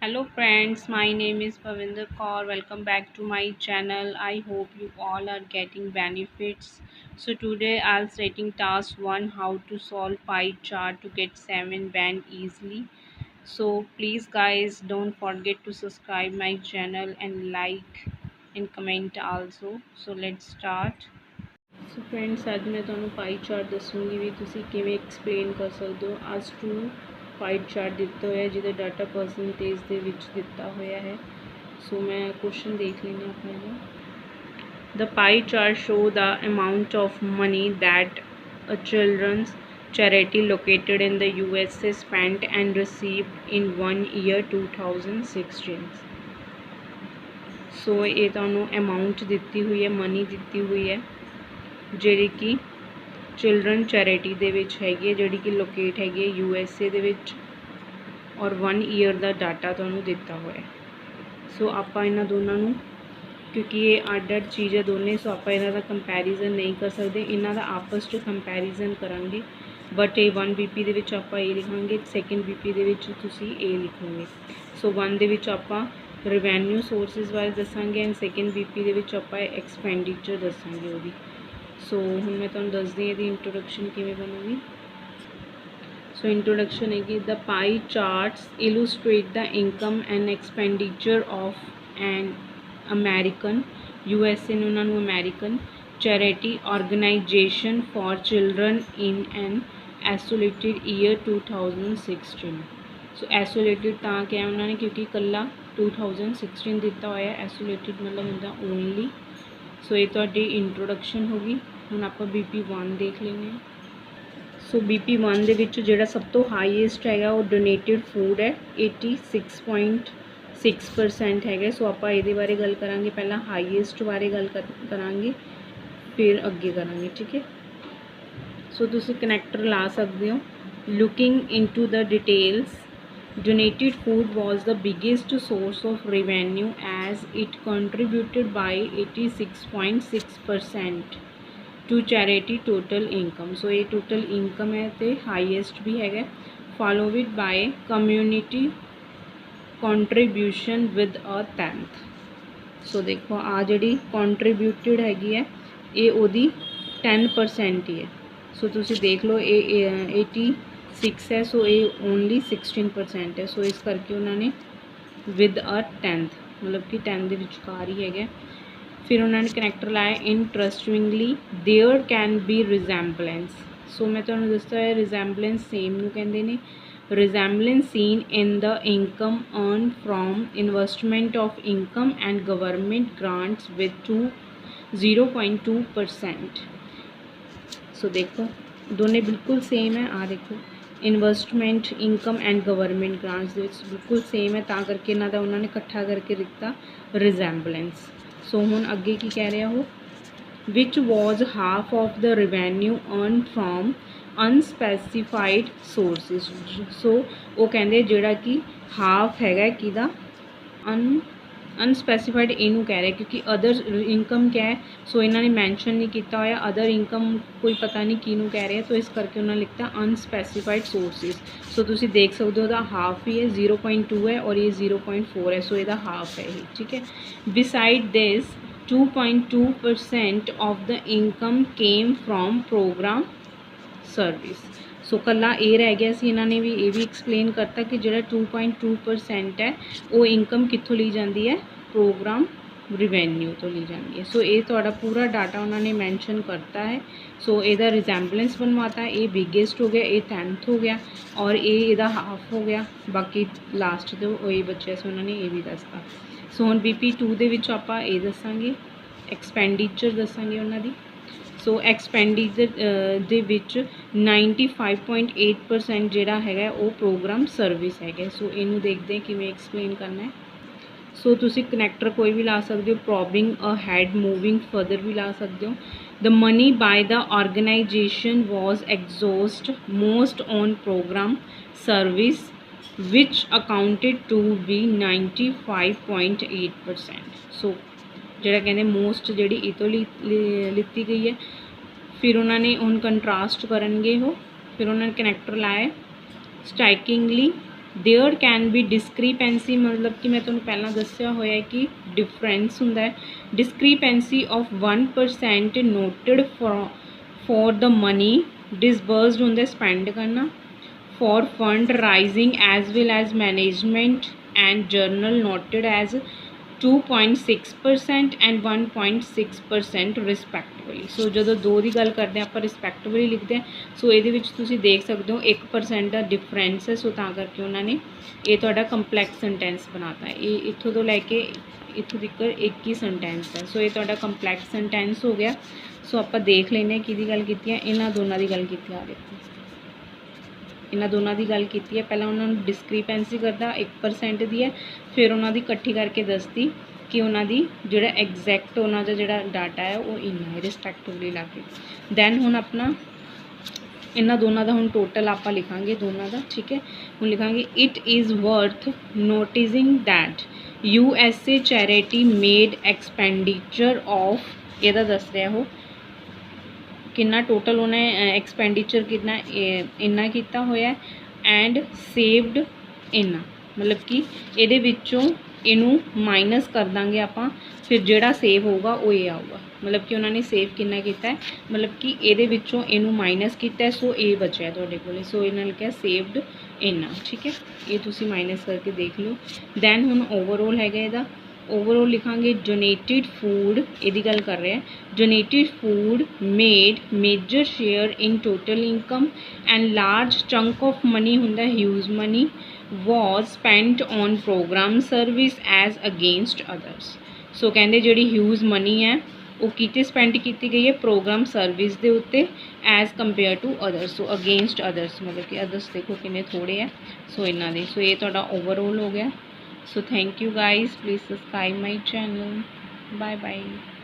Hello friends, my name is Pavinder Kaur. Welcome back to my channel. I hope you all are getting benefits. So today I'll stating task 1, how to solve pie chart to get 7 band easily. So please guys don't forget to subscribe my channel and like and comment also. So let's start. So friends ਅੱਜ ਮੈਂ ਤੁਹਾਨੂੰ ਪਾਈ chart ਦੱਸੂਗੀ ਵੀ ਤੁਸੀਂ ਕਿਵੇਂ explain ਕਰ ਸਕਦੇ ਹੋ ਅੱਜ to pi chart ਦਿੱਤਾ ਹੋਇਆ ਜਿਹਦਾ ਡਾਟਾ ਪਰਸੈਂਟੇਜ ਦੇ ਵਿੱਚ ਦਿੱਤਾ ਹੋਇਆ ਹੈ। ਸੋ ਮੈਂ ਕੁਐਸਚਨ ਦੇਖ ਲੈਂਦੇ ਹਾਂ ਪਹਿਲਾਂ। The pie chart show the amount of money that a children's charity located in the USA spent and received in 1 year 2016। ਸੋ ਇਹ ਤੁਹਾਨੂੰ ਅਮਾਊਂਟ ਦਿੱਤੀ ਹੋਈ ਹੈ, ਮਨੀ ਦਿੱਤੀ ਹੋਈ ਹੈ ਜਿਹੜੀ ਕਿ ਚਿਲਡਰਨ ਚੈਰਿਟੀ ਦੇ ਵਿੱਚ ਹੈਗੀ ਹੈ, ਜਿਹੜੀ ਕਿ ਲੋਕੇਟ ਹੈਗੀ ਹੈ USA ਦੇ ਵਿੱਚ, ਔਰ 1 ਈਅਰ ਦਾ ਡਾਟਾ ਤੁਹਾਨੂੰ ਦਿੱਤਾ ਹੋਇਆ। ਸੋ ਆਪਾਂ ਇਹਨਾਂ ਦੋਨਾਂ ਨੂੰ, ਕਿਉਂਕਿ ਇਹ ਅੱਡ ਅੱਡ ਚੀਜ਼ ਹੈ ਦੋਨੇ, ਸੋ ਆਪਾਂ ਇਹਨਾਂ ਦਾ ਕੰਪੈਰੀਜ਼ਨ ਨਹੀਂ ਕਰ ਸਕਦੇ, ਇਹਨਾਂ ਦਾ ਆਪਸ 'ਚ ਕੰਪੈਰੀਜ਼ਨ ਕਰਾਂਗੇ। ਬਟ ਇਹ 1 BP ਦੇ ਵਿੱਚ ਆਪਾਂ ਇਹ ਲਿਖਾਂਗੇ, ਸੈਕਿੰਡ BP ਦੇ ਵਿੱਚ ਤੁਸੀਂ ਇਹ ਲਿਖੋਗੇ। ਸੋ 1 ਦੇ ਵਿੱਚ ਆਪਾਂ ਰੈਵੈਨਿਊ ਸੋਰਸਿਸ ਬਾਰੇ ਦੱਸਾਂਗੇ ਐਂਡ ਸੈਕਿੰਡ BP ਦੇ ਵਿੱਚ ਆਪਾਂ ਐਕਸਪੈਂਡੀਚਰ ਦੱਸਾਂਗੇ ਉਹਦੀ। ਸੋ ਹੁਣ ਮੈਂ ਤੁਹਾਨੂੰ ਦੱਸਦੀ ਇਹਦੀ ਇੰਟਰੋਡਕਸ਼ਨ ਕਿਵੇਂ ਬਣੂਗੀ। ਸੋ ਇੰਟਰੋਡਕਸ਼ਨ ਹੈਗੀ the pie charts illustrate the income and expenditure of an American USA ਨੂੰ ਉਹਨਾਂ ਨੂੰ American charity organisation for children in an isolated year 2016। So isolated ਤਾਂ ਕਿਹਾ ਉਹਨਾਂ ਨੇ ਕਿਉਂਕਿ ਇਕੱਲਾ 2016 ਦਿੱਤਾ ਹੋਇਆ, ਐਸੋਲੇਟਿਡ ਮਤਲਬ ਹੁੰਦਾ ਓਨਲੀ। ਸੋ ਇਹ ਤੁਹਾਡੀ ਇੰਟਰੋਡਕਸ਼ਨ ਹੋ ਗਈ। ਹੁਣ ਆਪਾਂ BP 1 ਦੇਖ ਲੈਂਦੇ ਹਾਂ। ਸੋ BP 1 ਦੇ ਵਿੱਚ ਜਿਹੜਾ ਸਭ ਤੋਂ ਹਾਈਐਸਟ ਹੈਗਾ ਉਹ ਡੋਨੇਟਡ ਫੂਡ ਹੈ, 86.6% ਹੈਗਾ। ਸੋ ਆਪਾਂ ਇਹਦੇ ਬਾਰੇ ਗੱਲ ਕਰਾਂਗੇ, ਪਹਿਲਾਂ ਹਾਈਐਸਟ ਬਾਰੇ ਗੱਲ ਕਰਾਂਗੇ ਫਿਰ ਅੱਗੇ ਕਰਾਂਗੇ, ਠੀਕ ਹੈ। ਸੋ ਤੁਸੀਂ ਕਨੈਕਟਰ ਲਾ ਸਕਦੇ ਹੋ। Looking into the details, donated food was the biggest source of revenue as it contributed by 86.6% to charity total income। so ये total income है तो highest भी है, followed by community contribution with a 10th। so देखो आ जी contributed हैगी है ये ओदी 10% ही है। सो तुसी देख लो ये 86 है, सो ये ओनली 16% है। सो इस करके उन्होंने विद अ 10th मतलब कि 10 के विचकार ही है। फिर उन्होंने कनैक्टर लाया interestingly there can be resemblance. So मैं तुम्हें दसता है रिजैम्बलेंस सेम नूं कहंदे ने। Resemblance seen in the income earn from investment of income and government grants with 0.2%। So देखो दोने बिल्कुल सेम है। आ देखो investment income and government grants बिल्कुल सेम है, तां करके इन्हां दा उन्होंने इकट्ठा करके दिता रिजैम्बलेंस। सो हुण अगे की कह रहा हो, which was half of the revenue earn from unspecified sources. So वो कहते जोड़ा कि हाफ हैगा किदा अनस्पैसीफाइड इनू कह रहे क्योंकि अदर इनकम क्या है। सो इन्होंने मैंशन नहीं किया होया अदर इनकम कोई पता नहीं किनू कह रहे हैं, तो इस करके उन्होंने लिखता अनस्पैसीफाइड सोर्सिस। सो तुसी देख सकते हो हाफ ही है, 0.2 है और ये 0.4 है। सो यदा हाफ है ये, ठीक है। Beside this 2.2% of the income came from program service. So कला ये रह गया सी, इन्होंने भी ये भी एक्सप्लेन करता कि जो 2.2% है वो इनकम कितों ली जाती है, प्रोग्राम रिवेन्यू तो ली जाती है। सो ये थोड़ा पूरा डाटा उन्होंने मैंशन करता है। सो ਇਹਦਾ रिजैम्बलेंस बनवाता है, ये बिगेस्ट हो गया, ये 10th हो गया और ये ਇਹਦਾ हाफ हो गया, बाकी लास्ट तो ये बच्चे से उन्होंने ये भी दसता। सो हम BP 2 ਦੇ ਵਿੱਚ ਆਪਾਂ ਇਹ ਦੱਸਾਂਗੇ, एक्सपेंडिचर ਦੱਸਾਂਗੇ ਉਹਨਾਂ ਦੀ। सो एक्सपेंडिचर ਦੇ ਵਿੱਚ 95.8% ਜਿਹੜਾ ਹੈਗਾ ਉਹ प्रोग्राम सर्विस है। सो ਇਹਨੂੰ देखते हैं किवें एक्सप्लेन करना है। सो तुसी कनैक्टर कोई भी ला सकते हो, probing ahead moving further भी ला सकते हो। The money by the organisation was exhaust most on programme service which accounted to be 95.8%। So जोड़ा कहते मोस्ट जी इतों लिती गई है। फिर उन्होंने हुण कंट्रास्ट करनगे हो, फिर उन्होंने कनैक्टर लाया स्ट्राइकिंगली देयर कैन बी डिस्क्रीपेंसी मतलब कि मैं तुहानूं पहलां दस्सिया होया कि डिफरेंस हुंदा है discrepancy of 1% noted for the money disbursed हुंदा स्पेंड करना for fund raising as well as management and general noted as 2.6% and 1.6% respectively. So जो दो की गल करते हैं आप रिस्पैक्टिवली लिखते हैं सो ये तुसीं देख सकते हो 1% का डिफरेंस है। सो करके उन्होंने ये तुहाडा कंपलैक्स सेंटेंस बनाता है ये इत्थों तो लैके इत्थों तक एक ही सेंटेंस है। सो ये तुहाडा कंपलैक्स सेंटेंस हो गया। सो आप देख लेने कि गल की है इन्होंने दोनों की गल की आ देखो इन्होंने दोनों की गल की है पहला उन्होंने डिस्क्रीपेंसी करता 1% की है फिर उन्होंने इकट्ठी करके दसती कि उन्होंने जोड़ा एग्जैक्ट उन्होंने जोड़ा डाटा है वो इन्ना है रिस्पैक्टिवली ला के दैन हुण अपना इन्होंने दोनों का हुण टोटल आप लिखांगे दोनों का ठीक है हुण लिखांगे it is worth noticing that USA charity made expenditure of यदा दस रहा हो कितना टोटल उन्हें एक्सपेंडिचर कितना इन्ना किया होया एंड सेव्ड इन्ना मतलब कि ये विचों इनू माइनस कर देंगे आप फिर जोड़ा सेव होगा वो ये आऊगा मतलब कि उन्होंने सेव कितना किया है मतलब कि ये विचों इनू माइनस किया सो ये बचा तुहाडे कोल सो इन्होंने लिखा सेव्ड इन्ना ठीक है ये तुसी माइनस करके देख लो दैन हुण ओवरऑल है इहदा ओवरऑल लिखांगे डोनेटेड फूड यदी गल कर रहे हैं donated food made major share in total income and large chunk of money हुंदा huge money was spent on programme service as against others. So कहते जी ह्यूज मनी है वो किते स्पेंड की गई है प्रोग्राम सर्विस के उत्ते as compare to others so against others मतलब कि अदर्स देखो कितने थोड़े है सो इन्हों के सो ये तुहाडा ओवरऑल हो गया। So thank you guys, please subscribe my channel. Bye bye.